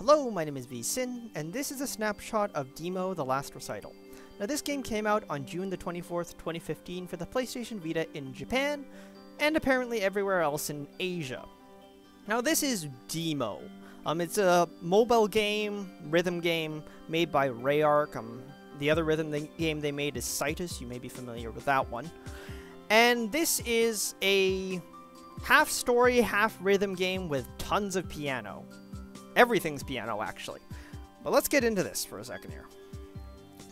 Hello, my name is VSin, and this is a snapshot of Deemo The Last Recital. Now this game came out on June the 24th, 2015 for the PlayStation Vita in Japan, and apparently everywhere else in Asia. Now this is Deemo. It's a mobile game, rhythm game, made by Rayark. The other rhythm game they made is Citus, you may be familiar with that one. And this is a half story, half rhythm game with tons of piano. Everything's piano, actually. But let's get into this for a second here.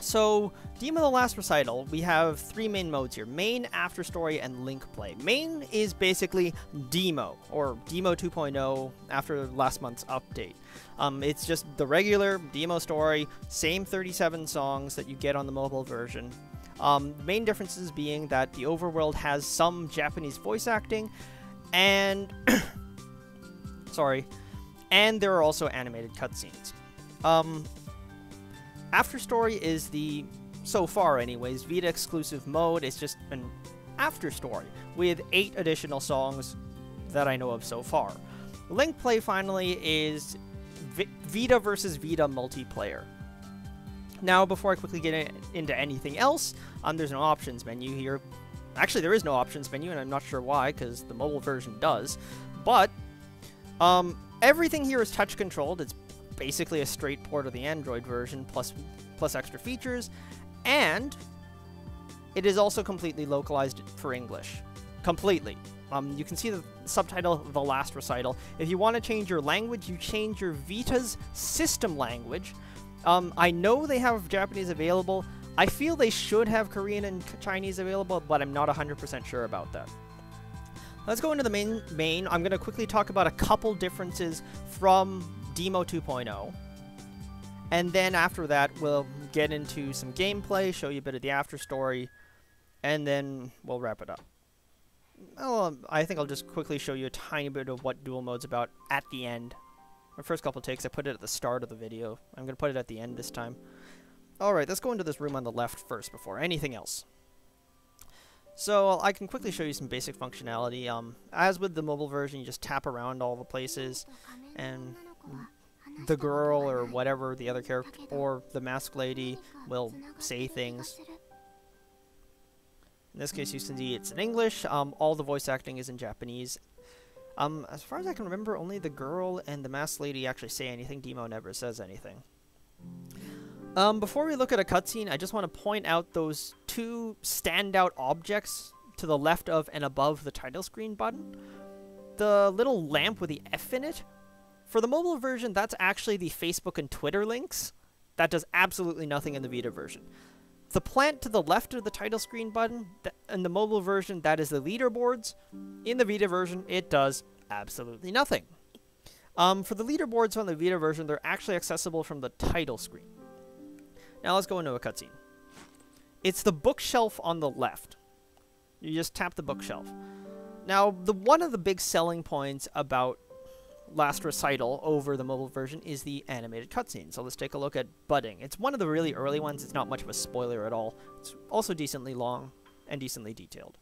So, Deemo The Last Recital, we have three main modes here. Main, After Story, and Link Play. Main is basically Deemo, or Deemo 2.0 after last month's update. It's just the regular Deemo story, same 37 songs that you get on the mobile version. Main differences being that the overworld has some Japanese voice acting, and... sorry. And there are also animated cutscenes. After Story is the, so far anyways, Vita exclusive mode. It's just an After Story with 8 additional songs that I know of so far. Link Play finally is Vita versus Vita multiplayer. Now, before I quickly get into anything else, there's no options menu here. Actually, there is no options menu, and I'm not sure why, because the mobile version does. But, everything here is touch controlled. It's basically a straight port of the Android version plus extra features, and it is also completely localized for English. Completely. You can see the subtitle of The Last Recital. If you want to change your language, you change your Vita's system language. I know they have Japanese available. I feel they should have Korean and Chinese available, but I'm not 100% sure about that. Let's go into the main. I'm going to quickly talk about a couple differences from Deemo 2.0. And then after that, we'll get into some gameplay, show you a bit of the after story, and then we'll wrap it up. Well, I think I'll just quickly show you a tiny bit of what dual mode's about at the end. My first couple takes, I put it at the start of the video. I'm going to put it at the end this time. Alright, let's go into this room on the left first before anything else. So, I can quickly show you some basic functionality. As with the mobile version, you just tap around all the places, and the girl, or whatever, the other character, or the masked lady, will say things. In this case, you can see it's in English. All the voice acting is in Japanese. As far as I can remember, only the girl and the masked lady actually say anything. Deemo never says anything. Before we look at a cutscene, I just want to point out those two standout objects to the left of and above the title screen button. The little lamp with the F in it. For the mobile version, that's actually the Facebook and Twitter links. That does absolutely nothing in the Vita version. The plant to the left of the title screen button, in the mobile version, that is the leaderboards. In the Vita version, it does absolutely nothing. For the leaderboards on the Vita version, they're actually accessible from the title screen. Now let's go into a cutscene. It's the bookshelf on the left. You just tap the bookshelf. Now, one of the big selling points about Last Recital over the mobile version is the animated cutscene. So let's take a look at Budding. It's one of the really early ones. It's not much of a spoiler at all. It's also decently long and decently detailed.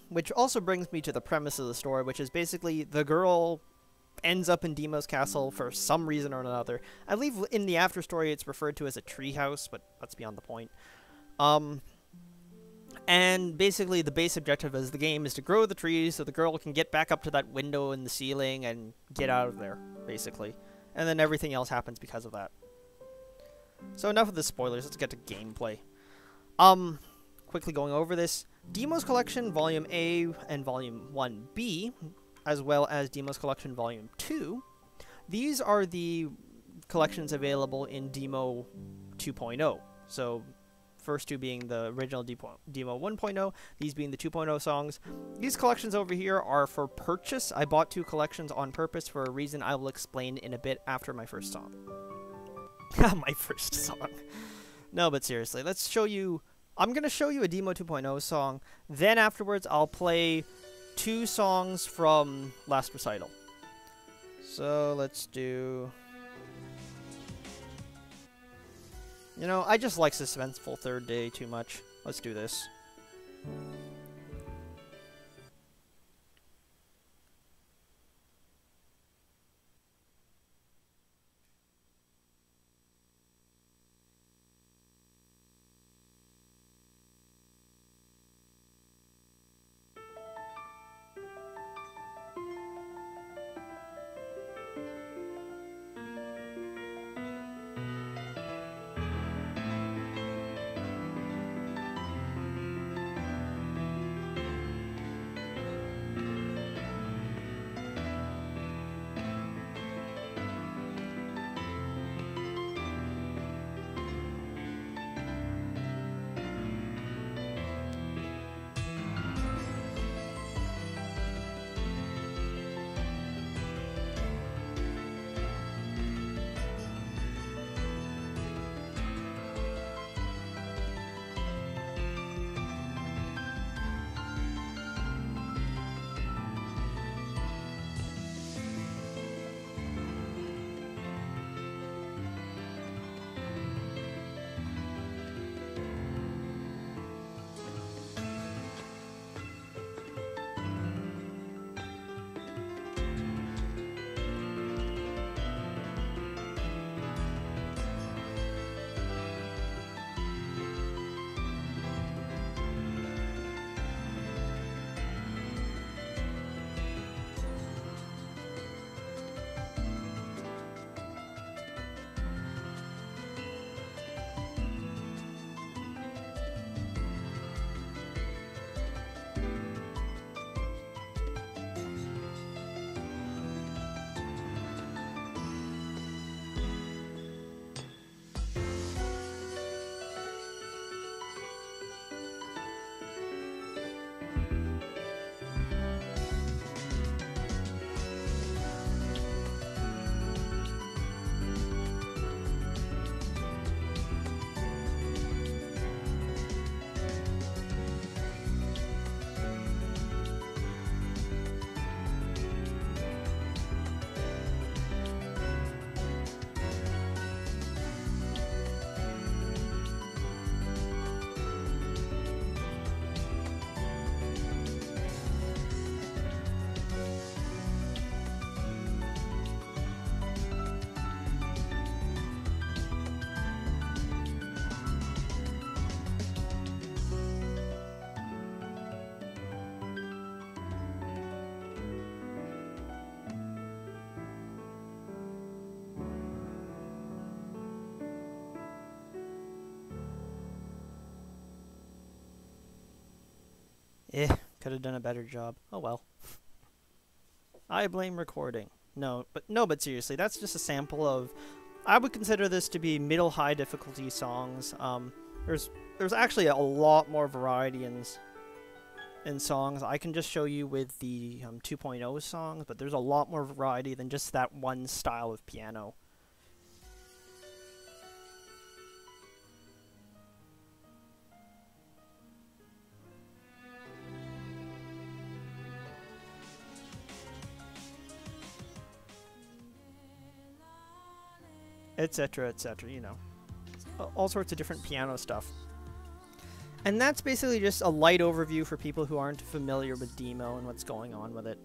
Which also brings me to the premise of the story, which is basically the girl ends up in Deemo's castle for some reason or another. I believe in the after story it's referred to as a treehouse, but that's beyond the point. And basically the base objective of the game is to grow the trees so the girl can get back up to that window in the ceiling and get out of there, basically. And then everything else happens because of that. So enough of the spoilers, let's get to gameplay. Quickly going over this. Deemo's Collection Volume A and Volume 1B, as well as Deemo's Collection Volume 2. These are the collections available in Deemo 2.0. So, first two being the original Deemo 1.0, these being the 2.0 songs. These collections over here are for purchase. I bought two collections on purpose for a reason I will explain in a bit after my first song. My first song. No, but seriously, let's show you... I'm going to show you a Deemo 2.0 song, then afterwards I'll play two songs from last recital. So let's do... You know, I just like Suspenseful Third Day too much. Let's do this. Could have done a better job. Oh well. I blame recording. No, but seriously, that's just a sample of... I would consider this to be middle-high difficulty songs. There's actually a lot more variety in songs. I can just show you with the 2.0 songs, but there's a lot more variety than just that one style of piano. Etc., etc., you know. All sorts of different piano stuff. And that's basically just a light overview for people who aren't familiar with Deemo and what's going on with it.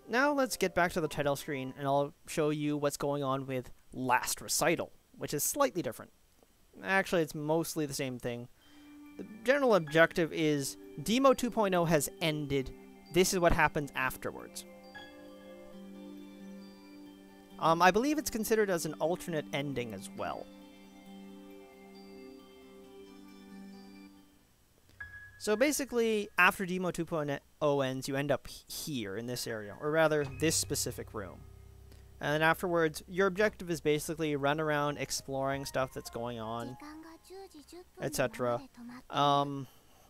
Now let's get back to the title screen, and I'll show you what's going on with Last Recital, which is slightly different. Actually, it's mostly the same thing. The general objective is Deemo 2.0 has ended. This is what happens afterwards. I believe it's considered as an alternate ending as well. So basically, after Deemo 2.0 ends, you end up here in this area, or rather, this specific room. And then afterwards, your objective is basically run around exploring stuff that's going on, etc. I'm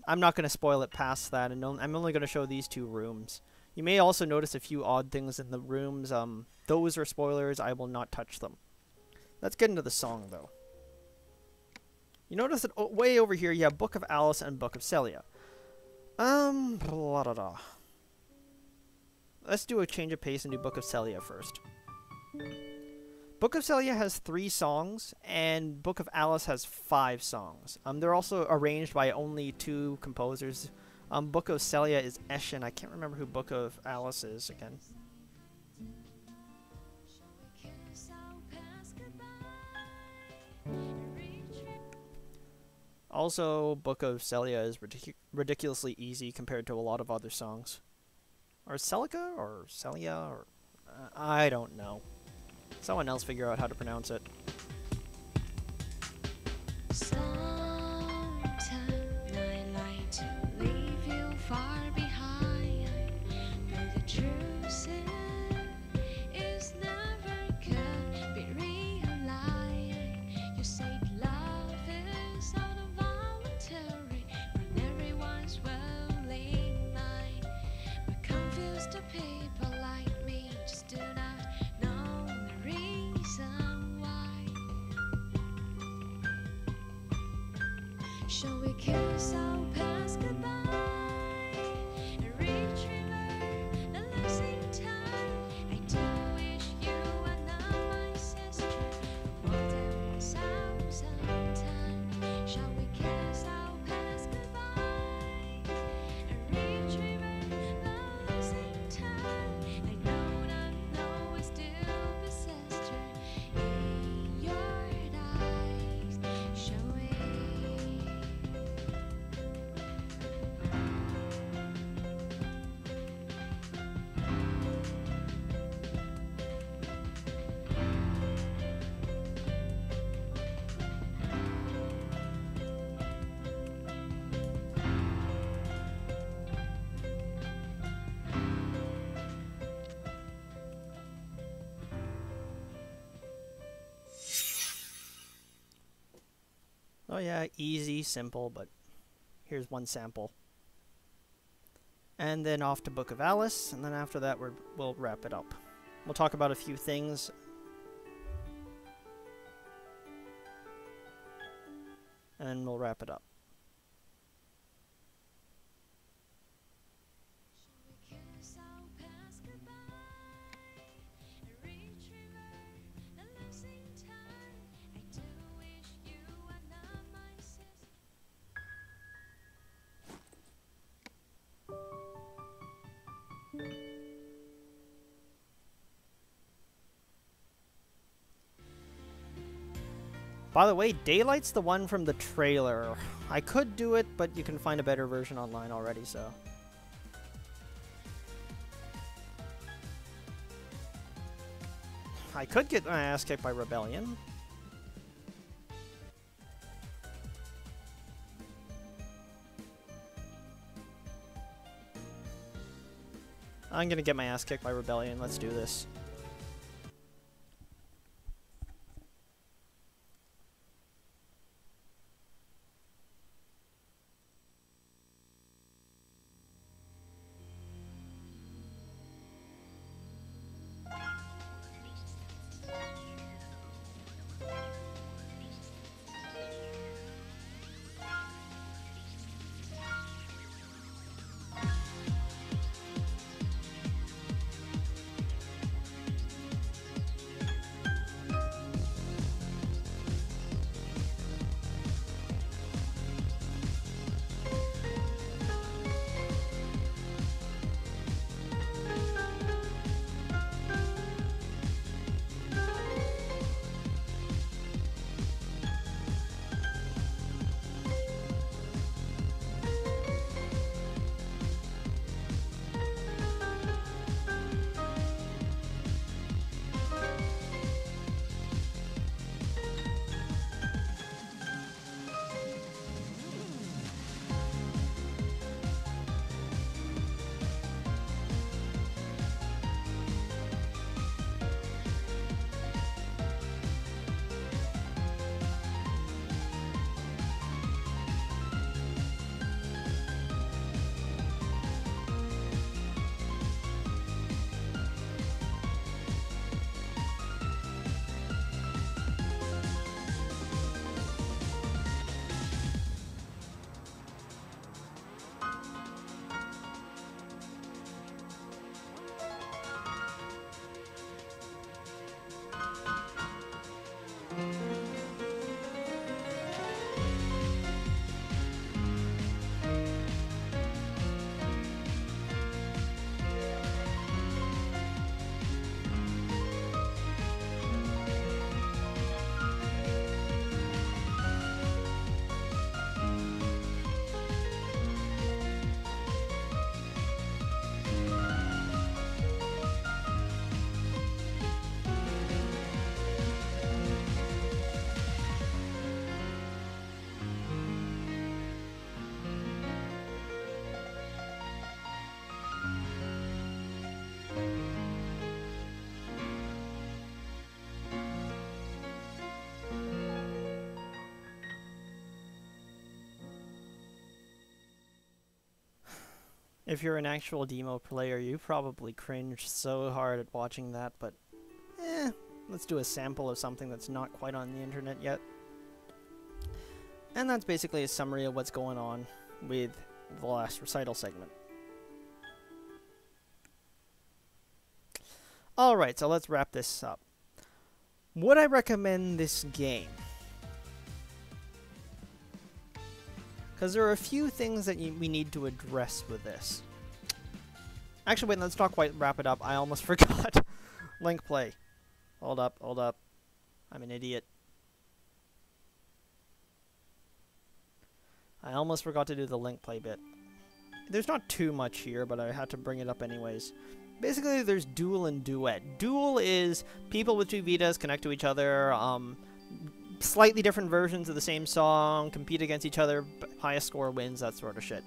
not going to spoil it past that, and I'm only going to show these two rooms. You may also notice a few odd things in the rooms. Those are spoilers. I will not touch them. Let's get into the song, though. You notice that way over here you have Book of Alice and Book of Celia. Blah, da, da. Let's do a change of pace and do Book of Celia first. Book of Celia has 3 songs, and Book of Alice has 5 songs. They're also arranged by only 2 composers. Book of Celia is Eshin. I can't remember who Book of Alice is again. Also, Book of Celia is ridiculously easy compared to a lot of other songs. Or Celica? Or Celia? Or I don't know. Someone else figure out how to pronounce it. Shall we kiss our past goodbye and retrieve a losing time? I do wish you were not my sister for more than 1,000 times. Shall we kiss our past goodbye and retrieve a losing time? I know I still possess her in your eyes. Shall we? Oh yeah, easy, simple, but here's one sample. And then off to Book of Alice, and then after that we'll wrap it up. We'll talk about a few things. And we'll wrap it up. By the way, Daylight's the one from the trailer. I could do it, but you can find a better version online already, so. I could get my ass kicked by Rebellion. I'm gonna get my ass kicked by Rebellion. Let's do this. If you're an actual Deemo player, you probably cringe so hard at watching that, but let's do a sample of something that's not quite on the internet yet. And that's basically a summary of what's going on with the last recital segment. Alright, so let's wrap this up. Would I recommend this game? Because there are a few things that we need to address with this. Actually, wait, let's not quite wrap it up. I almost forgot. Link play. Hold up, hold up. I'm an idiot. I almost forgot to do the link play bit. There's not too much here, but I had to bring it up anyways. Basically, there's duel and duet. Duel is people with two Vitas connect to each other, slightly different versions of the same song, compete against each other, highest score wins, that sort of shit.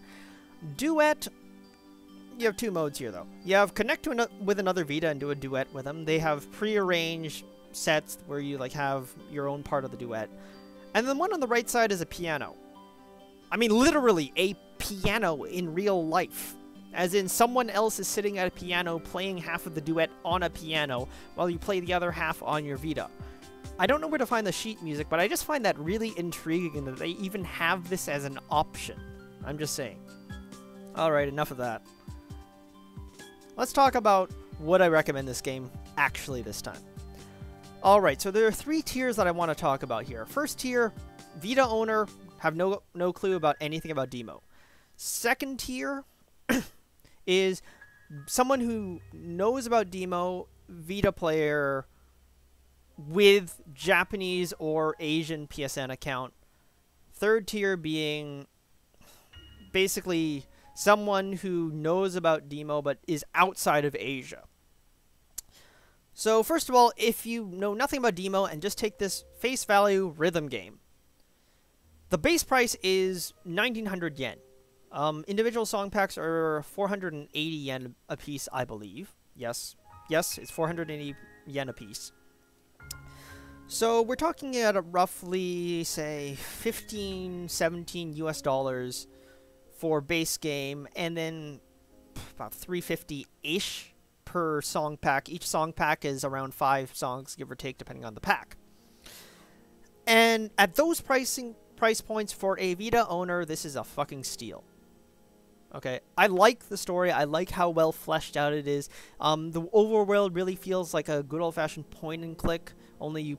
Duet, you have two modes here, though. You have connect to with another Vita and do a duet with them. They have pre-arranged sets where you like have your own part of the duet. And then one on the right side is a piano. I mean, literally a piano in real life. As in, someone else is sitting at a piano playing half of the duet on a piano while you play the other half on your Vita. I don't know where to find the sheet music, but I just find that really intriguing that they even have this as an option. I'm just saying. Alright, enough of that. Let's talk about would I recommend this game actually this time. Alright, so there are 3 tiers that I want to talk about here. First tier, Vita owner, have no clue about anything about Deemo. Second tier is someone who knows about Deemo, Vita player with Japanese or Asian PSN account. Third tier being basically someone who knows about Deemo but is outside of Asia. So first of all, if you know nothing about Deemo and just take this face value rhythm game, the base price is 1900 yen. Individual song packs are 480 yen a piece, I believe. Yes, it's 480 yen a piece. So we're talking at a roughly, say, 15, 17 US dollars for base game, and then about 350-ish per song pack. Each song pack is around 5 songs, give or take, depending on the pack. And at those price points for a Vita owner, this is a fucking steal. Okay, I like the story. I like how well fleshed out it is. The overworld really feels like a good old-fashioned point and click. Only you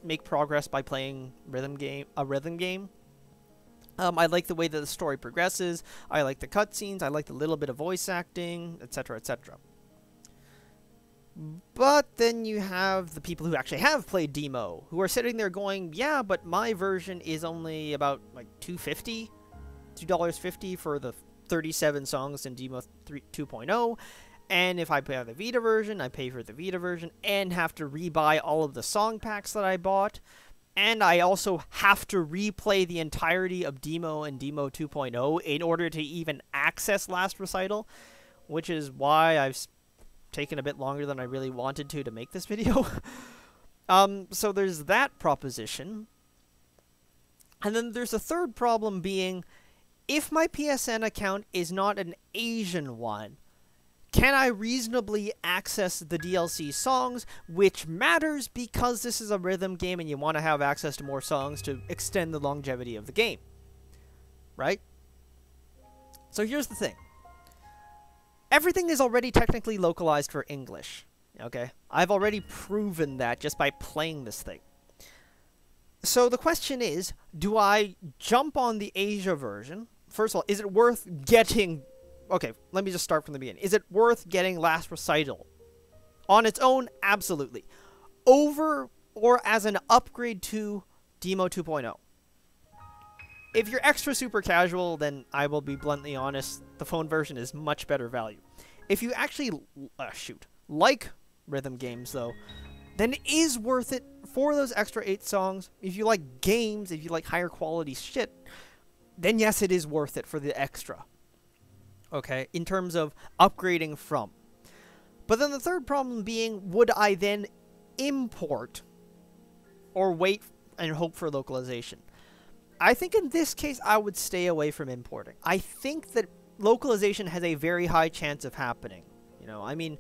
make progress by playing a rhythm game. I like the way that the story progresses. I like the cutscenes. I like the little bit of voice acting, etc., etc. But then you have the people who actually have played Deemo, who are sitting there going, yeah, but my version is only about like $2.50 for the 37 songs in Deemo 2.0, and if I pay the Vita version, I pay for the Vita version and have to rebuy all of the song packs that I bought, and I also have to replay the entirety of Deemo and Deemo 2.0 in order to even access Last Recital, which is why I've taken a bit longer than I really wanted to make this video. So there's that proposition. And then there's a third problem being, if my PSN account is not an Asian one, can I reasonably access the DLC songs, which matters because this is a rhythm game and you want to have access to more songs to extend the longevity of the game, right? So here's the thing. Everything is already technically localized for English, okay? I've already proven that just by playing this thing. So the question is, do I jump on the Asia version? First of all, is it worth getting... Okay, let me just start from the beginning. Is it worth getting Last Recital? On its own, absolutely. Over or as an upgrade to Deemo 2.0. If you're extra super casual, then I will be bluntly honest, the phone version is much better value. If you actually, like rhythm games, though, then it is worth it for those extra 8 songs. If you like games, if you like higher quality shit, then yes, it is worth it for the extra. Okay, in terms of upgrading from. But then the third problem being, would I then import or wait and hope for localization? I think in this case, I would stay away from importing. I think that localization has a very high chance of happening. You know, I mean,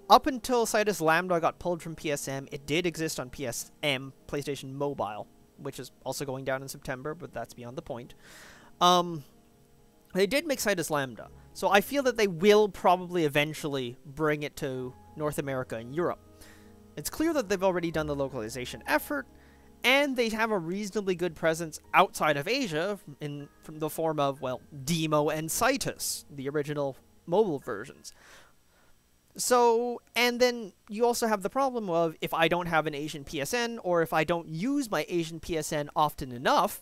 up until Citus Lambda got pulled from PSM, it did exist on PSM, PlayStation Mobile, which is also going down in September, but that's beyond the point. They did make Citus Lambda, so I feel that they will probably eventually bring it to North America and Europe. It's clear that they've already done the localization effort, and they have a reasonably good presence outside of Asia from the form of, well, Deemo and Citus, the original mobile versions. So, and then you also have the problem of, if I don't have an Asian PSN, or if I don't use my Asian PSN often enough,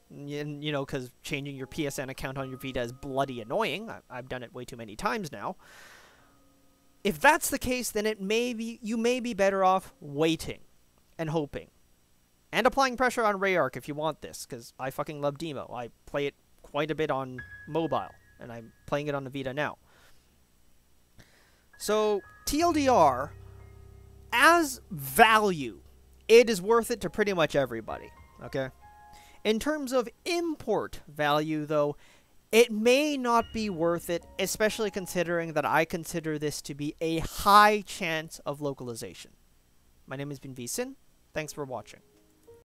you know, because changing your PSN account on your Vita is bloody annoying. I've done it way too many times now. If that's the case, then you may be better off waiting and hoping. And applying pressure on Rayark if you want this, because I fucking love Deemo. I play it quite a bit on mobile, and I'm playing it on the Vita now. So, TLDR, as value, it is worth it to pretty much everybody, okay? In terms of import value, though, it may not be worth it, especially considering that I consider this to be a high chance of localization. My name has been VSyn. Thanks for watching.